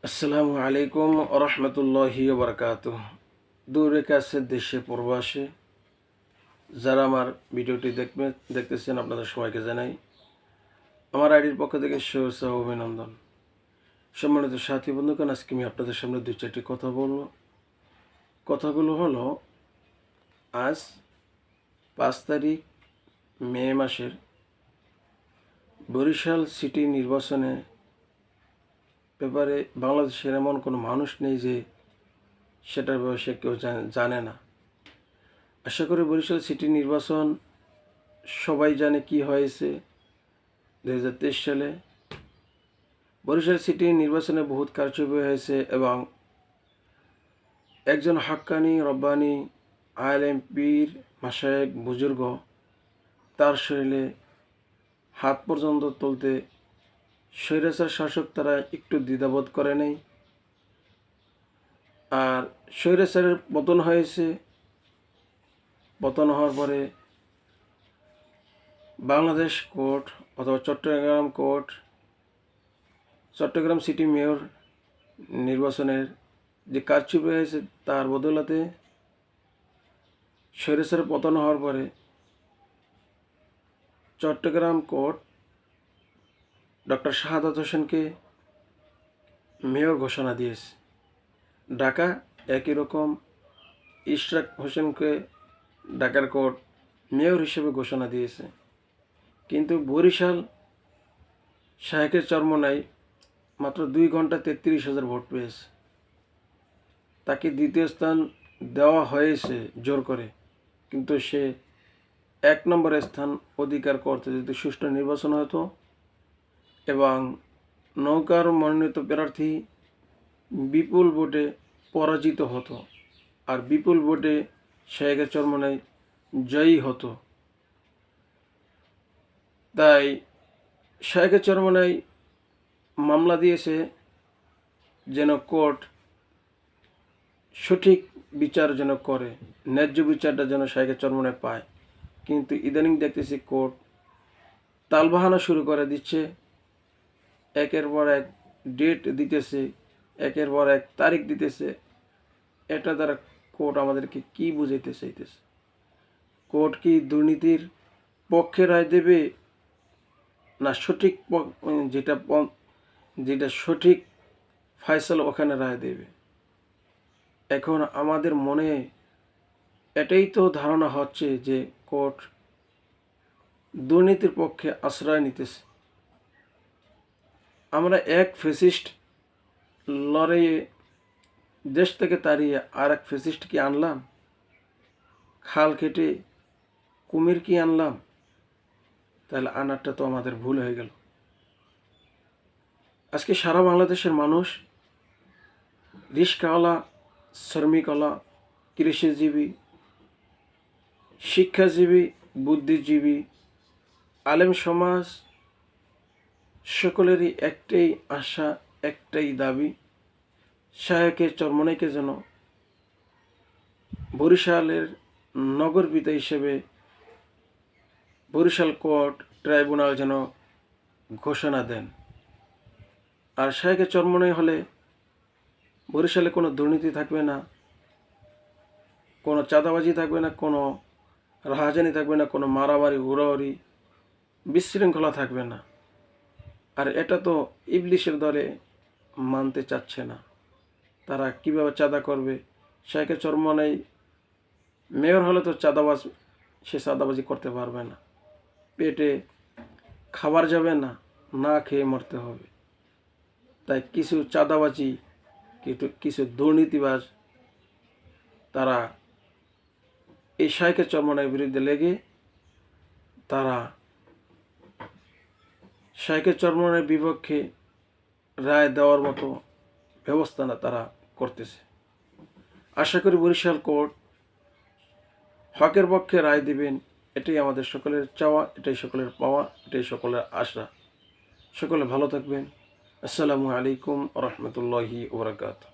আসসালামু আলাইকুম রহমতুল্লাহি বারকাতুহ। দূরে কাছে দেশে প্রবাসে যারা আমার ভিডিওটি দেখতেছেন আপনাদের সবাইকে জানাই আমার আইডির পক্ষ থেকে শুভেচ্ছা ও অভিনন্দন। সম্মানিত সাথী বন্ধুগণ, আজকে আমি আপনাদের সামনে দুই চারটি কথা বলবো। কথাগুলো হলো, আজ 5 তারিখ মে মাসের বরিশাল সিটি নির্বাচনে ব্যাপারে বাংলাদেশের এমন কোনো মানুষ নেই যে সেটার ব্যাপারে কেউ জানে না। আশা করি বরিশাল সিটি নির্বাচন সবাই জানে কি হয়েছে 2023 সালে। বরিশাল সিটি নির্বাচনে বহুত কারচুপি হয়েছে এবং একজন হাক্কানি রব্বানি আলেম পীর মাশায়েখ বুজুর্গ তার শরীরে হাত পর্যন্ত তুলতে স্বৈরাচার শাসক তারা একটু দ্বিধাবোধ করে নেই। আর স্বৈরাচারের পতন হয়েছে। পতন হওয়ার পরে বাংলাদেশ কোর্ট অথবা চট্টগ্রাম সিটি মেয়র নির্বাচনের যে কারচুপি হয়েছে তার বদৌলতে স্বৈরাচারের পতন হওয়ার পরে চট্টগ্রাম কোর্ট ডক্টর শাহাদাত হোসেনকে মেয়র ঘোষণা দিয়েছে। ঢাকা একই রকম ইশরাক হোসেনকে ঢাকার কোর্ট মেয়র হিসেবে ঘোষণা দিয়েছে। কিন্তু বরিশাল শাহেকের চরমোনাই মাত্র 2 ঘন্টা 33,000 ভোট পেয়েছে। তাকে দ্বিতীয় স্থান দেওয়া হয়েছে জোর করে, কিন্তু সে 1 নম্বরে স্থান অধিকার করতে যদি সুষ্ঠু নির্বাচন হতো এবং নৌকার মনোনীত প্রার্থী বিপুল ভোটে পরাজিত হতো আর বিপুল ভোটে শাহেকের চরমোনাই জয়ী হতো। তাই শাহেকের চরমোনাই মামলা দিয়েছে যেন কোর্ট সঠিক বিচার যেন করে, ন্যায্য বিচারটা যেন শাহেকের চরমোনাই পায়। কিন্তু ইদানিং দেখতেছি কোর্ট তালবাহানা শুরু করে দিচ্ছে, একের পর এক ডেট দিতেছে, একের পর এক তারিখ দিতেছে। এটা দ্বারা কোর্ট আমাদেরকে কি বুঝাইতে চাইতেছে? কোর্ট কি দুর্নীতির পক্ষে রায় দেবে, না সঠিক যেটা সঠিক ফয়সালা ওখানে রায় দেবে? এখন আমাদের মনে এটাই তো ধারণা হচ্ছে যে কোর্ট দুর্নীতির পক্ষে আশ্রয় নিতেছে। আমরা এক ফ্যাসিস্ট লড়াইয়ে দেশ থেকে তাড়িয়ে আর এক ফ্যাসিস্ট কি আনলাম? খাল কেটে কুমির কি আনলাম? তাহলে আনারটা তো আমাদের ভুল হয়ে গেল। আজকে সারা বাংলাদেশের মানুষ, রিস্কাওয়ালা, শ্রমিকওয়ালা, কৃষিজীবী, শিক্ষাজীবী, বুদ্ধিজীবী, আলেম সমাজ সকলেরই একটাই আশা, একটাই দাবি, শাহেকের চরমোনাইকে যেন বরিশালের নগর পিতা হিসেবে বরিশাল কোর্ট ট্রাইব্যুনাল যেন ঘোষণা দেন। আর শাহেকের চরমোনাই হলে বরিশালে কোনো দুর্নীতি থাকবে না, কোনো চাঁদাবাজি থাকবে না, কোনো রাহাজানি থাকবে না, কোনো মারামারি হুড়াহুড়ি বিশৃঙ্খলা থাকবে না। আর এটা তো ইবলিশের দলে মানতে চাচ্ছে না। তারা কিভাবে চাঁদা করবে? শাহেকের চরমোনাই মেয়র হলে তো সে চাঁদাবাজি করতে পারবে না। পেটে খাবার যাবে না, না খেয়ে মরতে হবে। তাই কিছু চাঁদাবাজি, কিছু দুর্নীতিবাজ তারা এই শাহেকের চরমোনাইয়ের বিরুদ্ধে লেগে তারা শাহেকের চরমোনাইয়ের বিপক্ষে রায় দেওয়ার মতো ব্যবস্থা না তারা করতেছে। আশা করি বরিশাল কোর্ট হকের পক্ষে রায় দিবেন, এটাই আমাদের সকলের চাওয়া, এটাই সকলের পাওয়া, এটাই সকলের আশা। সকলে ভালো থাকবেন। আসসালামু আলাইকুম রহমতুল্লাহি ওয়া বারাকাতুহু।